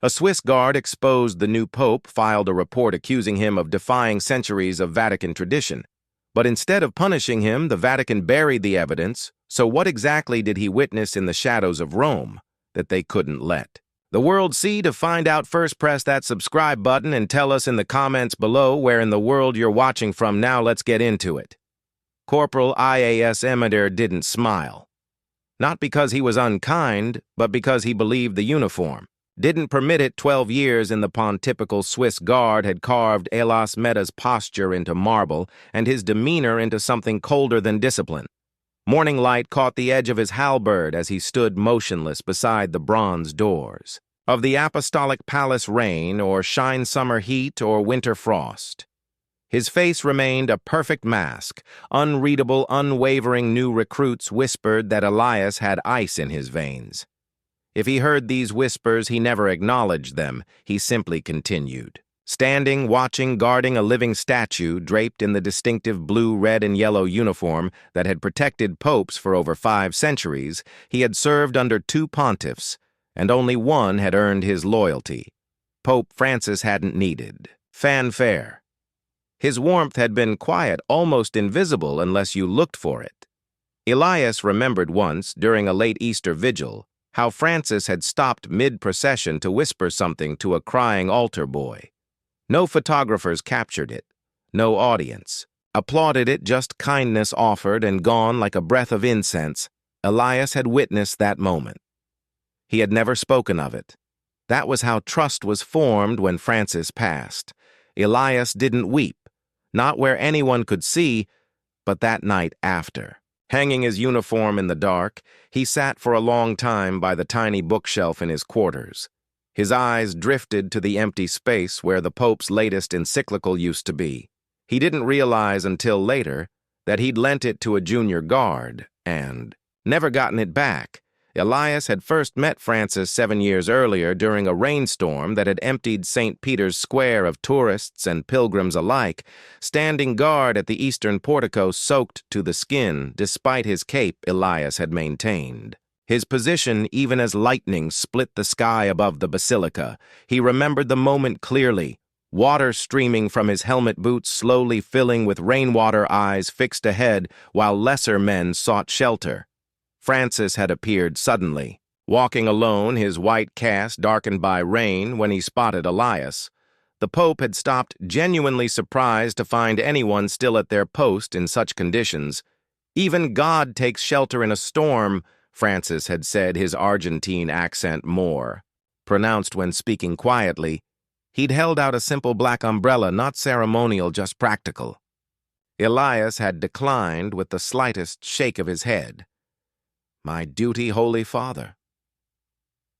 A Swiss guard exposed the new pope, filed a report accusing him of defying centuries of Vatican tradition. But instead of punishing him, the Vatican buried the evidence. So what exactly did he witness in the shadows of Rome that they couldn't let the world see? To find out, first press that subscribe button and tell us in the comments below where in the world you're watching from. Now let's get into it. Corporal IAS Emitter didn't smile. Not because he was unkind, but because he believed the uniform didn't permit it. 12 years in the pontifical Swiss guard had carved Elas Meta's posture into marble and his demeanor into something colder than discipline. Morning light caught the edge of his halberd as he stood motionless beside the bronze doors of the apostolic palace. Rain or shine, summer heat or winter frost, his face remained a perfect mask. Unreadable, unwavering new recruits whispered that Elias had ice in his veins. If he heard these whispers, he never acknowledged them. He simply continued. Standing, watching, guarding a living statue draped in the distinctive blue, red, and yellow uniform that had protected popes for over 5 centuries, he had served under 2 pontiffs, and only one had earned his loyalty. Pope Francis hadn't needed fanfare. His warmth had been quiet, almost invisible unless you looked for it. Elias remembered once, during a late Easter vigil, how Francis had stopped mid-procession to whisper something to a crying altar boy. No photographers captured it. No audience applauded it, just kindness offered and gone like a breath of incense. Elias had witnessed that moment. He had never spoken of it. That was how trust was formed when Francis passed. Elias didn't weep, not where anyone could see, but that night after. Hanging his uniform in the dark, he sat for a long time by the tiny bookshelf in his quarters. His eyes drifted to the empty space where the Pope's latest encyclical used to be. He didn't realize until later that he'd lent it to a junior guard and never gotten it back. Elias had first met Francis 7 years earlier during a rainstorm that had emptied St. Peter's Square of tourists and pilgrims alike, standing guard at the eastern portico soaked to the skin. Despite his cape, Elias had maintained his position even as lightning split the sky above the basilica. He remembered the moment clearly, water streaming from his helmet boots, slowly filling with rainwater, eyes fixed ahead while lesser men sought shelter. Francis had appeared suddenly, walking alone, his white cast darkened by rain. When he spotted Elias, the Pope had stopped, genuinely surprised to find anyone still at their post in such conditions. Even God takes shelter in a storm, Francis had said, his Argentine accent more pronounced when speaking quietly. He'd held out a simple black umbrella, not ceremonial, just practical. Elias had declined with the slightest shake of his head. "My duty, Holy Father."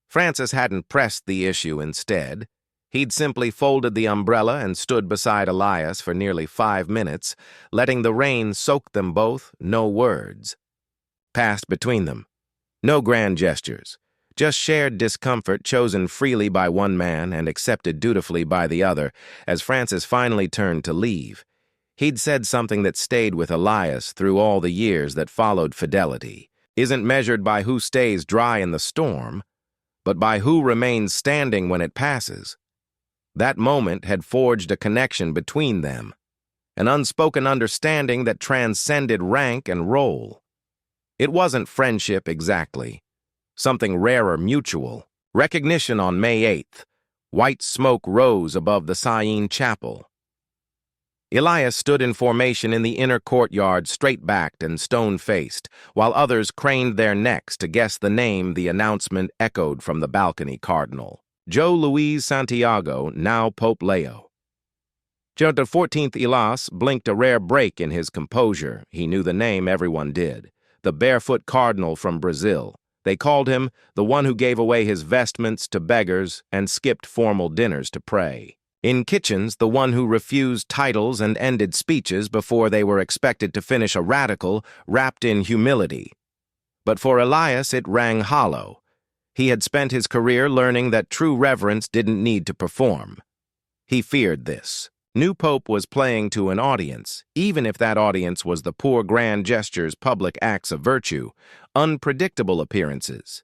Francis hadn't pressed the issue. Instead, he'd simply folded the umbrella and stood beside Elias for nearly 5 minutes, letting the rain soak them both. No words passed between them. No grand gestures. Just shared discomfort, chosen freely by one man and accepted dutifully by the other. As Francis finally turned to leave, he'd said something that stayed with Elias through all the years that followed. Fidelity isn't measured by who stays dry in the storm, but by who remains standing when it passes. That moment had forged a connection between them, an unspoken understanding that transcended rank and role. It wasn't friendship exactly, something rarer, mutual. Recognition. On May 8th, white smoke rose above the Siene Chapel. Elias stood in formation in the inner courtyard, straight-backed and stone-faced, while others craned their necks to guess the name the announcement echoed from the balcony. Cardinal Joe Luis Santiago, now Pope Leo. John the 14th. Elias blinked a rare break in his composure. He knew the name, everyone did. The barefoot cardinal from Brazil. They called him the one who gave away his vestments to beggars and skipped formal dinners to pray in kitchens, the one who refused titles and ended speeches before they were expected to finish, a radical wrapped in humility. But for Elias it rang hollow. He had spent his career learning that true reverence didn't need to perform. He feared this. New Pope was playing to an audience, even if that audience was the poor grand gestures, public acts of virtue, unpredictable appearances.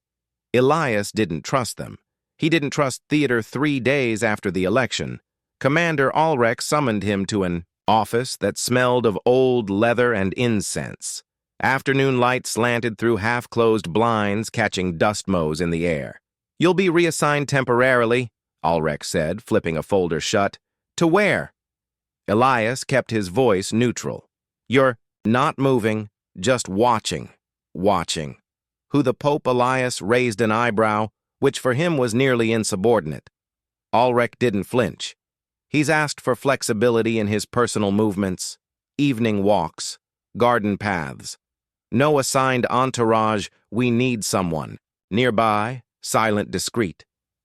Elias didn't trust them. He didn't trust theater 3 days after the election. Commander Ulrich summoned him to an office that smelled of old leather and incense. Afternoon light slanted through half-closed blinds, catching dust motes in the air. "You'll be reassigned temporarily," Ulrich said, flipping a folder shut. "To where?" Elias kept his voice neutral. "You're not moving, just watching." Watching. Who the Pope? Elias raised an eyebrow, which for him was nearly insubordinate. Ulrich didn't flinch. He's asked for flexibility in his personal movements, evening walks, garden paths. No assigned entourage, "we need someone." Nearby, silent, discreet.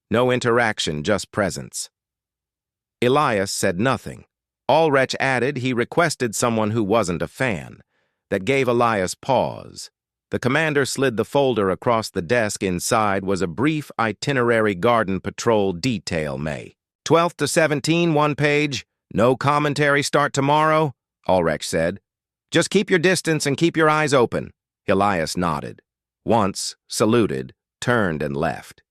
No interaction, just presence. Elias said nothing. Ulrich added he requested someone who wasn't a fan. That gave Elias pause. The commander slid the folder across the desk. Inside was a brief itinerary garden patrol detail. May 12th to 17, 1 page. "No commentary, start tomorrow," Ulrich said. "Just keep your distance and keep your eyes open." Elias nodded. Once, saluted, turned and left.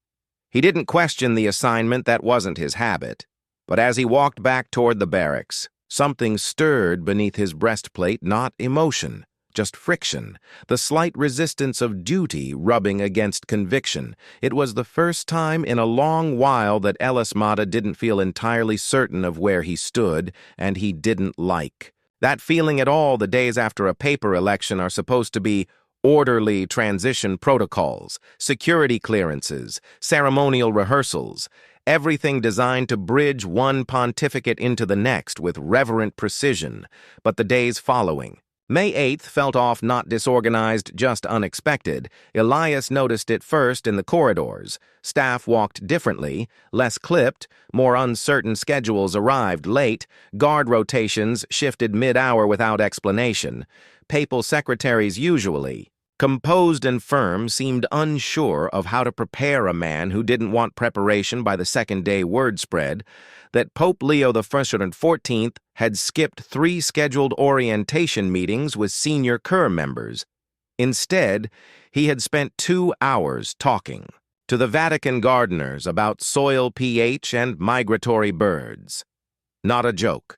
He didn't question the assignment, that wasn't his habit. But as he walked back toward the barracks, something stirred beneath his breastplate, not emotion, just friction, the slight resistance of duty rubbing against conviction. It was the first time in a long while that Ellis Mata didn't feel entirely certain of where he stood, and he didn't like. That feeling at all the days after a paper election are supposed to be orderly transition protocols, security clearances, ceremonial rehearsals, everything designed to bridge one pontificate into the next with reverent precision. But the days following, May 8th, felt off, not disorganized, just unexpected. Elias noticed it first in the corridors. Staff walked differently, less clipped, more uncertain schedules arrived late, guard rotations shifted mid-hour without explanation. Papal secretaries, usually composed and firm, seemed unsure of how to prepare a man who didn't want preparation by the second-day word spread that Pope Leo XIV had skipped 3 scheduled orientation meetings with senior Kerr members. Instead, he had spent 2 hours talking to the Vatican gardeners about soil pH and migratory birds. Not a joke.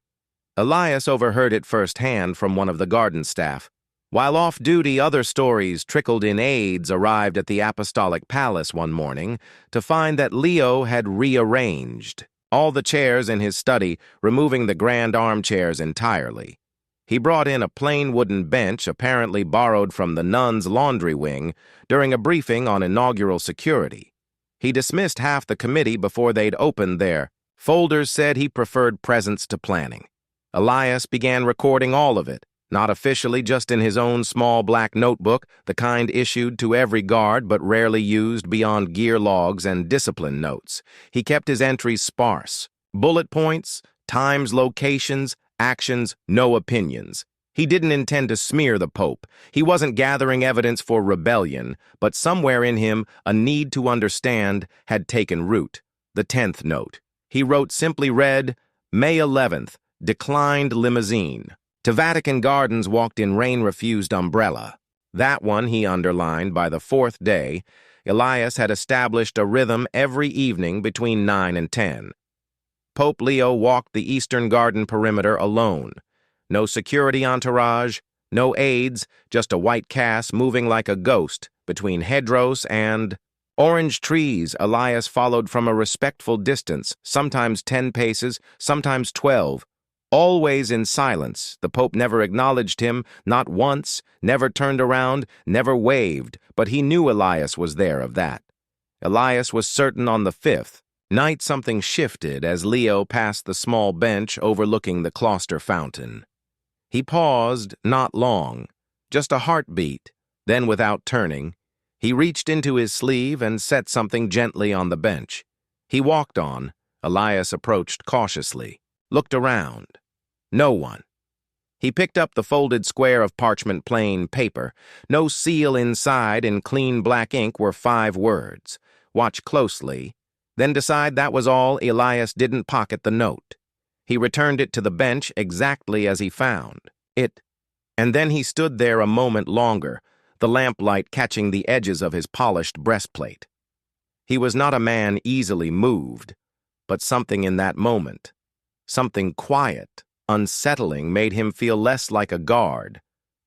Elias overheard it firsthand from one of the garden staff. While off-duty, other stories trickled in. Aides arrived at the Apostolic Palace one morning to find that Leo had rearranged all the chairs in his study, removing the grand armchairs entirely. He brought in a plain wooden bench apparently borrowed from the nuns' laundry wing during a briefing on inaugural security. He dismissed half the committee before they'd opened their folders. Said he preferred presents to planning. Elias began recording all of it, not officially, just in his own small black notebook, the kind issued to every guard but rarely used beyond gear logs and discipline notes. He kept his entries sparse. Bullet points, times, locations, actions, no opinions. He didn't intend to smear the Pope. He wasn't gathering evidence for rebellion, but somewhere in him a need to understand had taken root. The 10th note. He wrote simply read, May 11th, declined limousine. To Vatican Gardens walked in rain-refused umbrella. That one he underlined. By the 4th day, Elias had established a rhythm every evening between 9 and 10. Pope Leo walked the eastern garden perimeter alone. No security entourage, no aides, just a white cass moving like a ghost between hedgerows and orange trees. Elias followed from a respectful distance, sometimes 10 paces, sometimes 12, always in silence. The Pope never acknowledged him, not once, never turned around, never waved, but he knew Elias was there of that. Elias was certain on the 5th night something shifted as Leo passed the small bench overlooking the cloister fountain. He paused, not long, just a heartbeat. Then, without turning, he reached into his sleeve and set something gently on the bench. He walked on. Elias approached cautiously, looked around. No one. He picked up the folded square of parchment plain paper. No seal inside. In clean black ink were 5 words. Watch closely, then decide that was all. Elias didn't pocket the note. He returned it to the bench exactly as he found it, and then he stood there a moment longer, the lamplight catching the edges of his polished breastplate. He was not a man easily moved, but something in that moment, something quiet, unsettling, made him feel less like a guard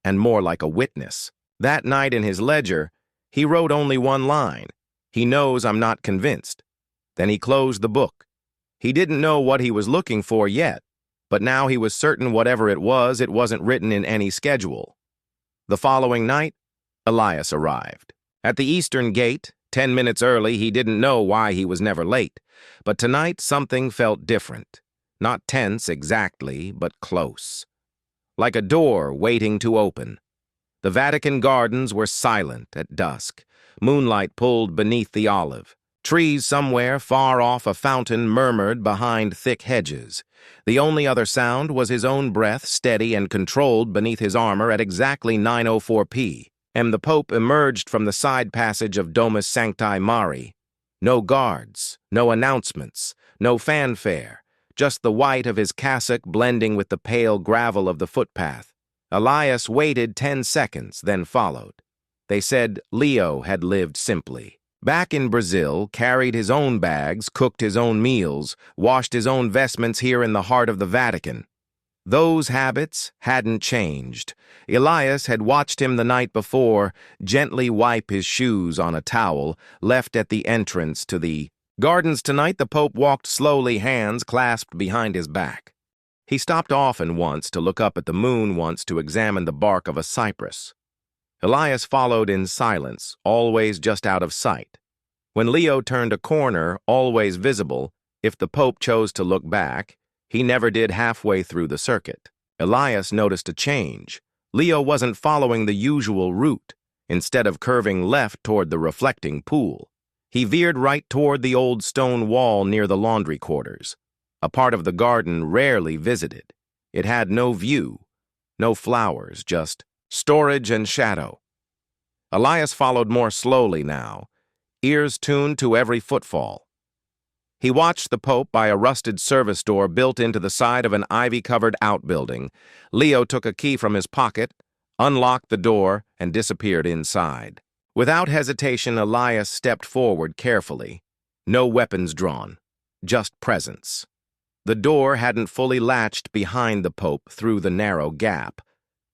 and more like a witness. That night in his ledger, he wrote only one line: "He knows I'm not convinced." Then he closed the book. He didn't know what he was looking for yet, but now he was certain whatever it wasn't written in any schedule. The following night, Elias arrived. At the eastern gate, 10 minutes early, he didn't know why he was never late. But tonight, something felt different. Not tense exactly, but close. Like a door waiting to open. The Vatican gardens were silent at dusk. Moonlight pulled beneath the olive. Trees somewhere far off a fountain murmured behind thick hedges. The only other sound was his own breath, steady and controlled beneath his armor at exactly 9:04 p. M. The Pope emerged from the side passage of Domus Sancti Mari. No guards, no announcements, no fanfare, just the white of his cassock blending with the pale gravel of the footpath. Elias waited 10 seconds, then followed. They said Leo had lived simply. Back in Brazil, carried his own bags, cooked his own meals, washed his own vestments here in the heart of the Vatican. Those habits hadn't changed. Elias had watched him the night before gently wipe his shoes on a towel left at the entrance to the gardens. Tonight, the Pope walked slowly, hands clasped behind his back. He stopped often, once to look up at the moon, once to examine the bark of a cypress. Elias followed in silence, always just out of sight. When Leo turned a corner, always visible, if the Pope chose to look back, he never did halfway through the circuit. Elias noticed a change. Leo wasn't following the usual route. Instead of curving left toward the reflecting pool, he veered right toward the old stone wall near the laundry quarters, a part of the garden rarely visited. It had no view, no flowers, just storage and shadow. Elias followed more slowly now, ears tuned to every footfall. He watched the Pope by a rusted service door built into the side of an ivy-covered outbuilding. Leo took a key from his pocket, unlocked the door, and disappeared inside. Without hesitation, Elias stepped forward carefully. No weapons drawn, just presence. The door hadn't fully latched behind the Pope through the narrow gap.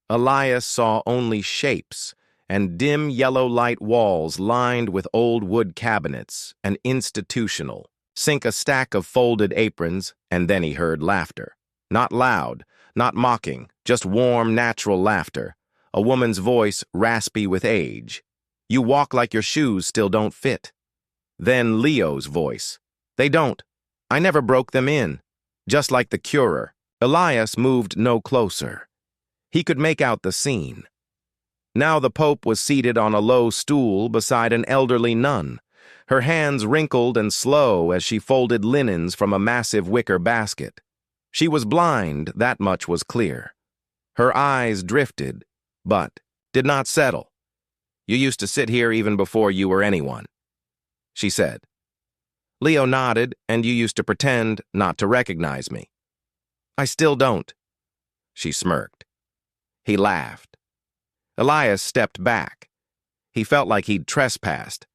Elias saw only shapes and dim yellow light walls lined with old wood cabinets, and institutional. Sink a stack of folded aprons, and then he heard laughter. Not loud, not mocking, just warm, natural laughter. A woman's voice, raspy with age. "You walk like your shoes still don't fit." Then Leo's voice. "They don't. I never broke them in." Just like the curer. Elias moved no closer. He could make out the scene. Now the Pope was seated on a low stool beside an elderly nun, her hands wrinkled and slow as she folded linens from a massive wicker basket. She was blind, that much was clear. Her eyes drifted, but did not settle. "You used to sit here even before you were anyone," she said. Leo nodded, "And you used to pretend not to recognize me." "I still don't." She smirked. He laughed. Elias stepped back. He felt like he'd trespassed.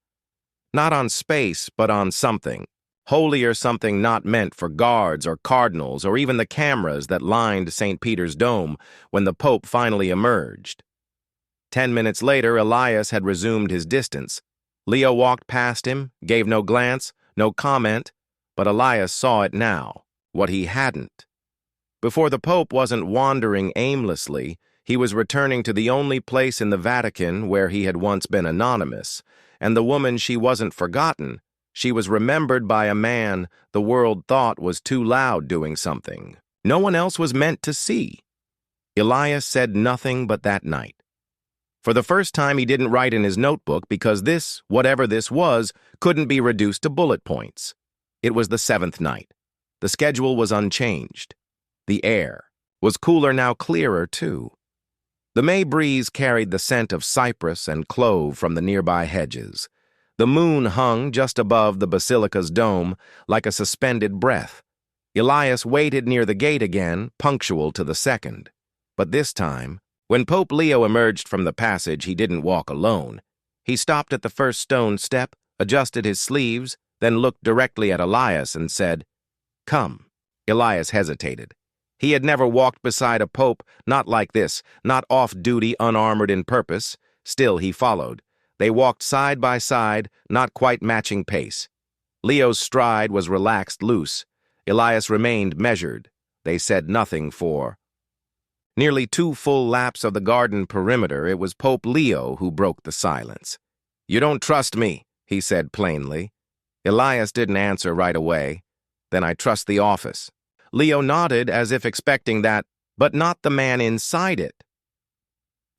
Not on space, but on something. Holier, something not meant for guards or cardinals or even the cameras that lined St. Peter's Dome when the Pope finally emerged. 10 minutes later, Elias had resumed his distance. Leo walked past him, gave no glance, no comment, but Elias saw it now, what he hadn't. Before the Pope wasn't wandering aimlessly, he was returning to the only place in the Vatican where he had once been anonymous, and the woman, she wasn't forgotten. She was remembered by a man the world thought was too loud doing something no one else was meant to see. Elias said nothing but that night. For the first time, he didn't write in his notebook because this, whatever this was, couldn't be reduced to bullet points. It was the 7th night. The schedule was unchanged. The air was cooler now, clearer too. The May breeze carried the scent of cypress and clove from the nearby hedges. The moon hung just above the basilica's dome like a suspended breath. Elias waited near the gate again, punctual to the second. But this time, when Pope Leo emerged from the passage, he didn't walk alone. He stopped at the first stone step, adjusted his sleeves, then looked directly at Elias and said, "Come." Elias hesitated. He had never walked beside a pope, not like this, not off-duty, unarmored in purpose. Still, he followed. They walked side by side, not quite matching pace. Leo's stride was relaxed loose. Elias remained measured. They said nothing for nearly 2 full laps of the garden perimeter. It was Pope Leo who broke the silence. "You don't trust me," he said plainly. Elias didn't answer right away. "Then I trust the office." Leo nodded as if expecting that, but not the man inside it.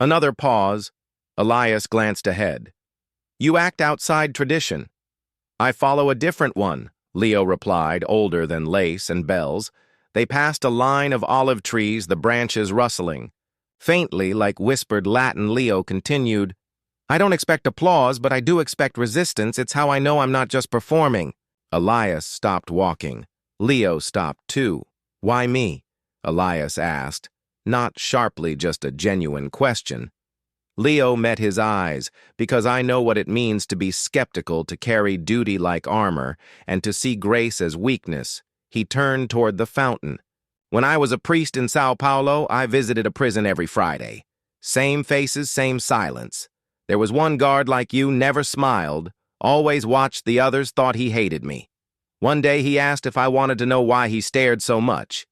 Another pause. Elias glanced ahead. "You act outside tradition." "I follow a different one," Leo replied, older than lace and bells. They passed a line of olive trees, the branches rustling. Faintly, like whispered Latin, Leo continued, "I don't expect applause, but I do expect resistance. It's how I know I'm not just performing." Elias stopped walking. Leo stopped too. "Why me?" Elias asked, not sharply, just a genuine question. Leo met his eyes, "Because I know what it means to be skeptical, to carry duty like armor, and to see grace as weakness." He turned toward the fountain. "When I was a priest in Sao Paulo, I visited a prison every Friday. Same faces, same silence. There was one guard like you, never smiled, always watched the others, thought he hated me. One day he asked if I wanted to know why he stared so much."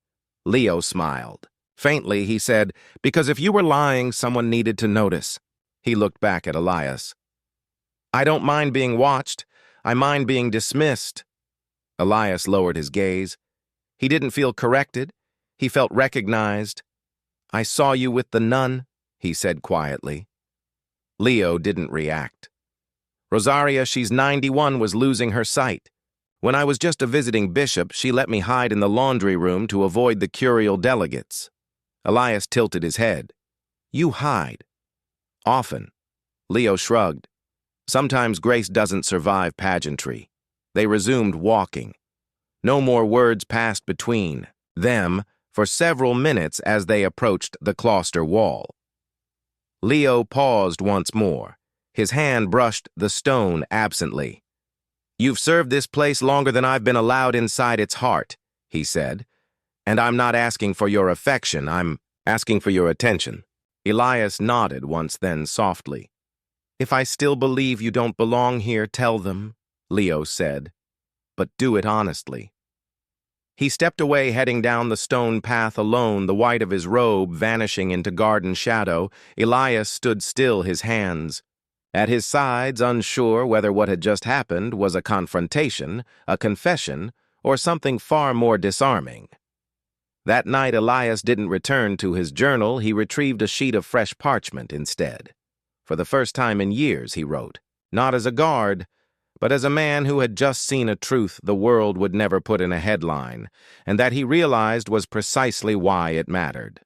Leo smiled. Faintly, he said, "Because if you were lying, someone needed to notice." He looked back at Elias. "I don't mind being watched. I mind being dismissed." Elias lowered his gaze. He didn't feel corrected. He felt recognized. "I saw you with the nun," he said quietly. Leo didn't react. "Rosaria, she's 91, was losing her sight. When I was just a visiting bishop, she let me hide in the laundry room to avoid the curial delegates." Elias tilted his head. "You hide?" "Often." Leo shrugged. "Sometimes grace doesn't survive pageantry." They resumed walking. No more words passed between them for several minutes as they approached the cloister wall. Leo paused once more. His hand brushed the stone absently. "You've served this place longer than I've been allowed inside its heart," he said. "And I'm not asking for your affection, I'm asking for your attention." Elias nodded once, then softly. "If I still believe you don't belong here, tell them," Leo said. "But do it honestly." He stepped away, heading down the stone path alone, the white of his robe vanishing into garden shadow. Elias stood still, his hands at his sides, unsure whether what had just happened was a confrontation, a confession, or something far more disarming. That night, Elias didn't return to his journal. He retrieved a sheet of fresh parchment instead. For the first time in years, he wrote, not as a guard, but as a man who had just seen a truth the world would never put in a headline, and that he realized was precisely why it mattered.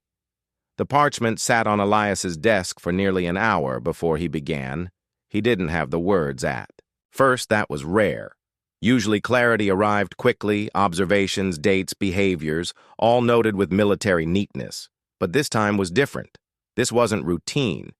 The parchment sat on Elias's desk for nearly an hour before he began. He didn't have the words at. First, that was rare. Usually clarity arrived quickly, observations, dates, behaviors, all noted with military neatness. But this time was different. This wasn't routine.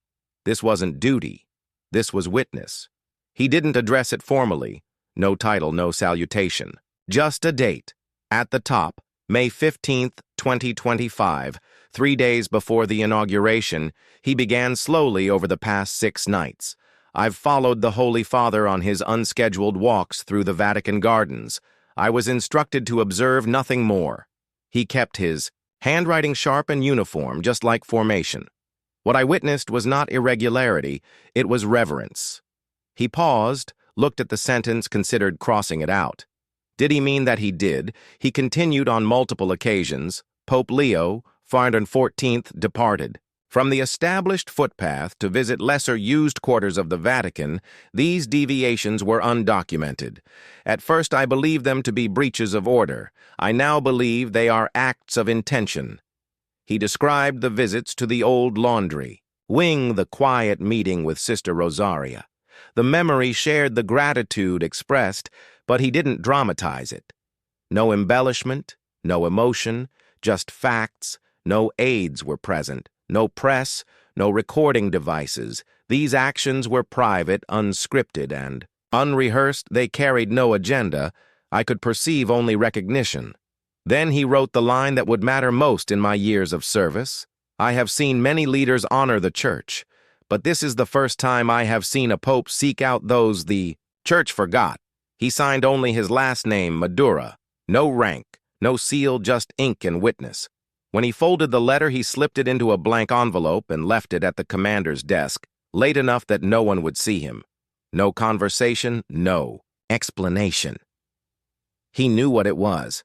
This wasn't duty. This was witness. He didn't address it formally. No title, no salutation. Just a date. At the top, May 15th, 2025, 3 days before the inauguration, he began slowly over the past 6 nights. I've followed the Holy Father on his unscheduled walks through the Vatican gardens. I was instructed to observe nothing more. He kept his handwriting sharp and uniform, just like formation. What I witnessed was not irregularity, it was reverence. He paused, looked at the sentence, considered crossing it out. Did he mean that he did? He continued on multiple occasions. Pope Leo, 414th, departed. From the established footpath to visit lesser-used quarters of the Vatican, these deviations were undocumented. At first I believed them to be breaches of order. I now believe they are acts of intention. He described the visits to the old laundry, wing the quiet meeting with Sister Rosaria. The memory shared the gratitude expressed, but he didn't dramatize it. No embellishment, no emotion, just facts. No aides were present. No press, no recording devices. These actions were private, unscripted, and Unrehearsed, they carried no agenda. I could perceive only recognition. Then he wrote the line that would matter most in my years of service. I have seen many leaders honor the church, but this is the first time I have seen a pope seek out those the church forgot. He signed only his last name, Madura. No rank, no seal, just ink and witness. When he folded the letter, he slipped it into a blank envelope and left it at the commander's desk, late enough that no one would see him. No conversation, no explanation. He knew what it was.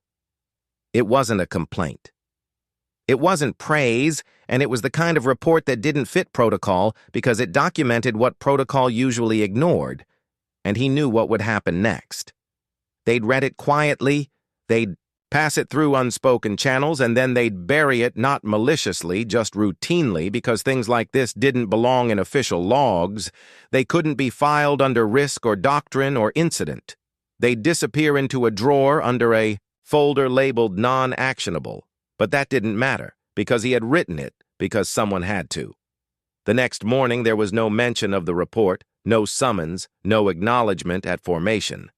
It wasn't a complaint. It wasn't praise, and it was the kind of report that didn't fit protocol because it documented what protocol usually ignored, and he knew what would happen next. They'd read it quietly, they'd pass it through unspoken channels, and then they'd bury it not maliciously, just routinely, because things like this didn't belong in official logs. They couldn't be filed under risk or doctrine or incident. They'd disappear into a drawer under a folder labeled non-actionable. But that didn't matter, because he had written it, because someone had to. The next morning there was no mention of the report, no summons, no acknowledgement at formation.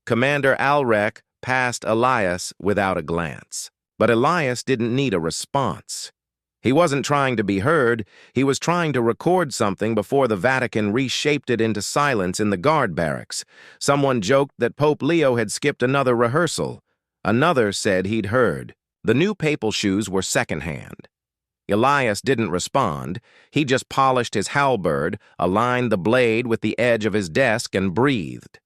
Commander Alrek passed Elias without a glance. But Elias didn't need a response. He wasn't trying to be heard, he was trying to record something before the Vatican reshaped it into silence in the guard barracks. Someone joked that Pope Leo had skipped another rehearsal. Another said he'd heard. The new papal shoes were secondhand. Elias didn't respond. He just polished his halberd, aligned the blade with the edge of his desk, and breathed.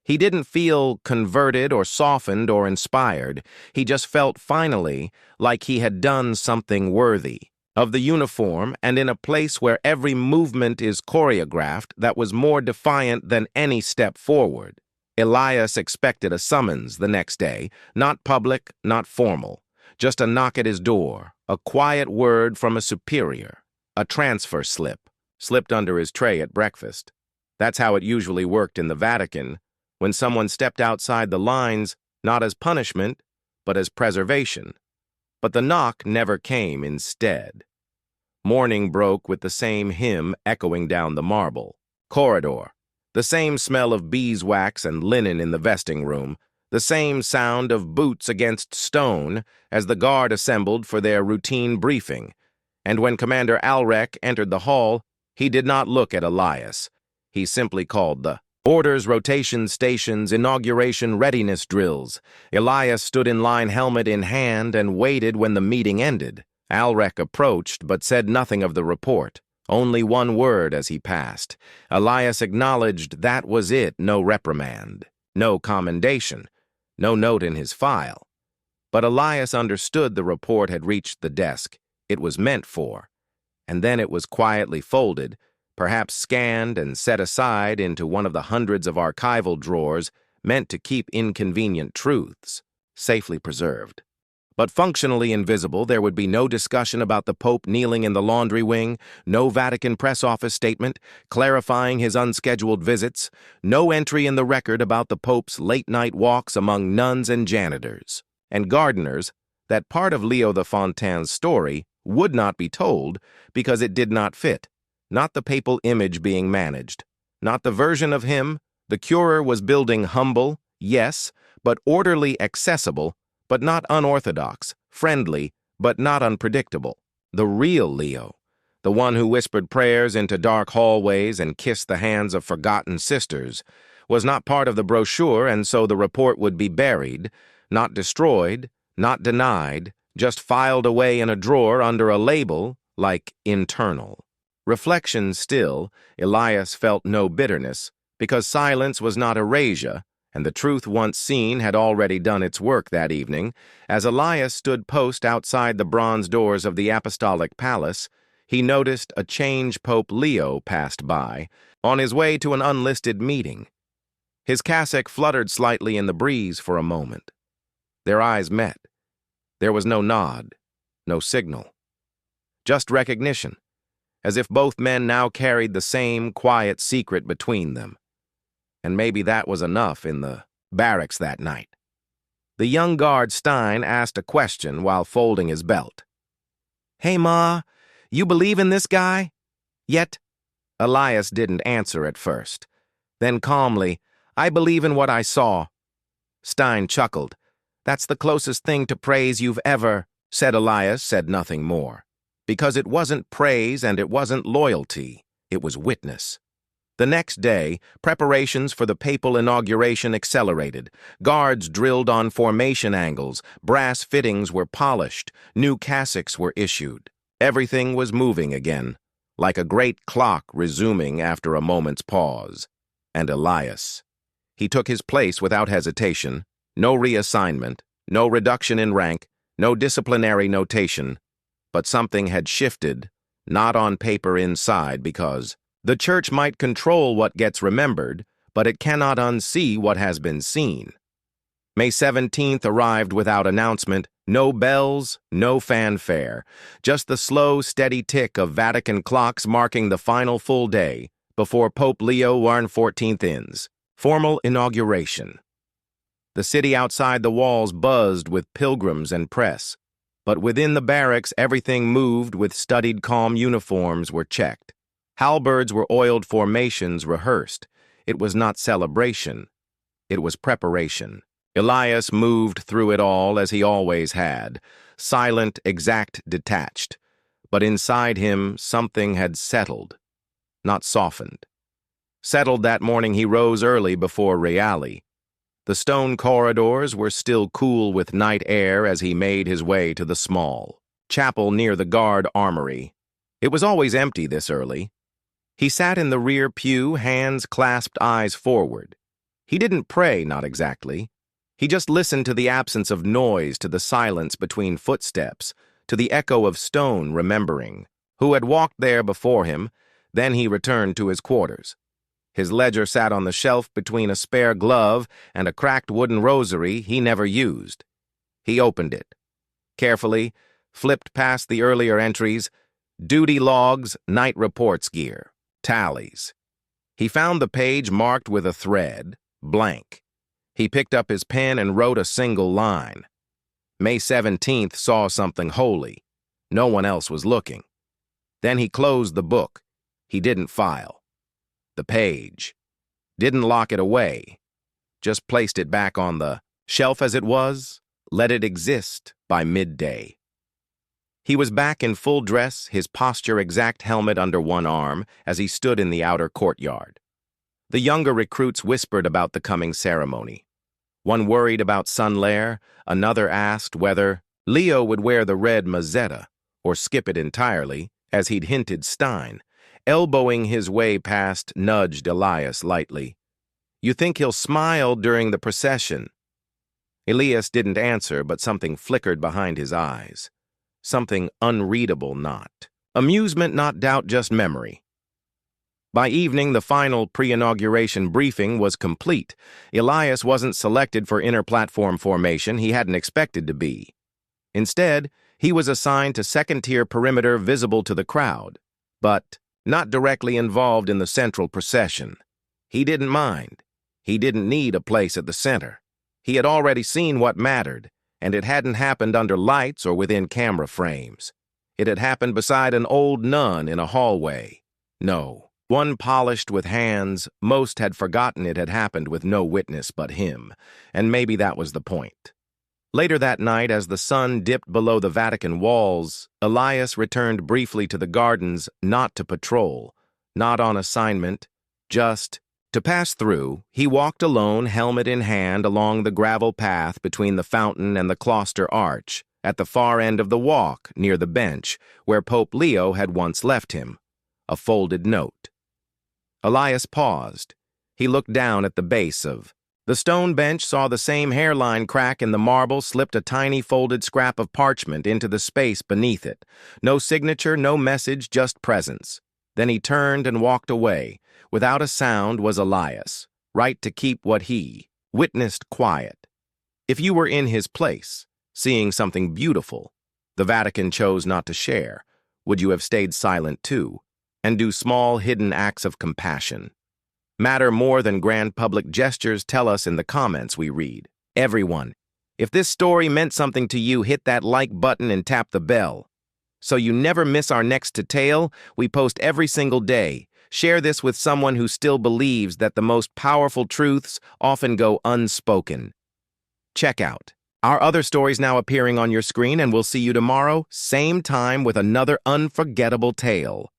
He didn't feel converted or softened or inspired. He just felt finally like he had done something worthy of the uniform, and in a place where every movement is choreographed, that was more defiant than any step forward. Elias expected a summons the next day, not public, not formal. Just a knock at his door, a quiet word from a superior, a transfer slip, slipped under his tray at breakfast. That's how it usually worked in the Vatican, when someone stepped outside the lines, not as punishment, but as preservation. But the knock never came instead. Morning broke with the same hymn echoing down the marble corridor, the same smell of beeswax and linen in the vesting room, the same sound of boots against stone as the guard assembled for their routine briefing. And when Commander Alrek entered the hall, he did not look at Elias. He simply called the orders, rotation stations, inauguration readiness drills. Elias stood in line, helmet in hand, and waited when the meeting ended. Alrek approached but said nothing of the report. Only one word as he passed. Elias acknowledged that was it, no reprimand, no commendation. No note in his file. But Elias understood the report had reached the desk it was meant for, and then it was quietly folded, perhaps scanned and set aside into one of the hundreds of archival drawers meant to keep inconvenient truths safely preserved. But functionally invisible, there would be no discussion about the Pope kneeling in the laundry wing, no Vatican press office statement clarifying his unscheduled visits, no entry in the record about the Pope's late-night walks among nuns and janitors. And gardeners, that part of Leo the Fontaine's story would not be told because it did not fit. Not the papal image being managed. Not the version of him the Curer was building humble, yes, but orderly, accessible, but not unorthodox, friendly, but not unpredictable. The real Leo, the one who whispered prayers into dark hallways and kissed the hands of forgotten sisters, was not part of the brochure, and so the report would be buried, not destroyed, not denied, just filed away in a drawer under a label like internal. Reflection still, Elias felt no bitterness, because silence was not erasure, and the truth once seen had already done its work that evening. As Elias stood post outside the bronze doors of the Apostolic Palace, he noticed a change Pope Leo passed by, on his way to an unlisted meeting. His cassock fluttered slightly in the breeze for a moment. Their eyes met. There was no nod, no signal. Just recognition, as if both men now carried the same quiet secret between them. And maybe that was enough in the barracks that night. The young guard Stein asked a question while folding his belt. "Hey, Ma, you believe in this guy? Yet?" Elias didn't answer at first. Then calmly, I believe in what I saw. Stein chuckled. That's the closest thing to praise you've ever, said. Elias said nothing more. Because it wasn't praise and it wasn't loyalty. It was witness. The next day, preparations for the papal inauguration accelerated. Guards drilled on formation angles, brass fittings were polished, new cassocks were issued. Everything was moving again, like a great clock resuming after a moment's pause. And Elias. He took his place without hesitation, no reassignment, no reduction in rank, no disciplinary notation. But something had shifted, not on paper inside, because the church might control what gets remembered, but it cannot unsee what has been seen. May 17th arrived without announcement, no bells, no fanfare, just the slow, steady tick of Vatican clocks marking the final full day before Pope Leo XIV ends. Formal inauguration. The city outside the walls buzzed with pilgrims and press, but within the barracks everything moved with studied calm. Uniforms were checked. Halberds were oiled, formations rehearsed. It was not celebration. It was preparation. Elias moved through it all as he always had, silent, exact, detached. But inside him something had settled, not softened. Settled that morning he rose early before Reale. The stone corridors were still cool with night air as he made his way to the small chapel near the guard armory. It was always empty this early. He sat in the rear pew, hands clasped, eyes forward. He didn't pray, not exactly. He just listened to the absence of noise, to the silence between footsteps, to the echo of stone remembering, who had walked there before him. Then he returned to his quarters. His ledger sat on the shelf between a spare glove and a cracked wooden rosary he never used. He opened it. Carefully, flipped past the earlier entries, duty logs, night reports gear, tallies. He found the page marked with a thread, blank. He picked up his pen and wrote a single line. May 17th saw something holy. No one else was looking. Then he closed the book. He didn't file. The page. Didn't lock it away. Just placed it back on the shelf as it was, let it exist by midday. He was back in full dress, his posture exact, helmet under one arm, as he stood in the outer courtyard. The younger recruits whispered about the coming ceremony. One worried about Sunlair, another asked whether Leo would wear the red mazzetta, or skip it entirely, as he'd hinted. Stein, elbowing his way past, nudged Elias lightly. You think he'll smile during the procession? Elias didn't answer, but something flickered behind his eyes. Something unreadable, not amusement, not doubt, just memory. By evening, the final pre-inauguration briefing was complete. Elias wasn't selected for inner platform formation he hadn't expected to be. Instead, he was assigned to second-tier perimeter visible to the crowd, but not directly involved in the central procession. He didn't mind. He didn't need a place at the center. He had already seen what mattered, and it hadn't happened under lights or within camera frames. It had happened beside an old nun in a hallway. No, one polished with hands. Most had forgotten it had happened with no witness but him, and maybe that was the point. Later that night, as the sun dipped below the Vatican walls, Elias returned briefly to the gardens, not to patrol, not on assignment, just to pass through. He walked alone, helmet in hand, along the gravel path between the fountain and the cloister arch, at the far end of the walk, near the bench, where Pope Leo had once left him. A folded note. Elias paused. He looked down at the base of the stone bench, saw the same hairline crack in the marble, slipped a tiny folded scrap of parchment into the space beneath it. No signature, no message, just presence. Then he turned and walked away. Without a sound was Elias, right to keep what he witnessed quiet. If you were in his place, seeing something beautiful, the Vatican chose not to share, would you have stayed silent too, and do small hidden acts of compassion? Matter more than grand public gestures? Tell us in the comments we read. Everyone, if this story meant something to you, hit that like button and tap the bell, so you never miss our next detail. We post every single day. Share this with someone who still believes that the most powerful truths often go unspoken. Check out our other stories now appearing on your screen, and we'll see you tomorrow, same time, with another unforgettable tale.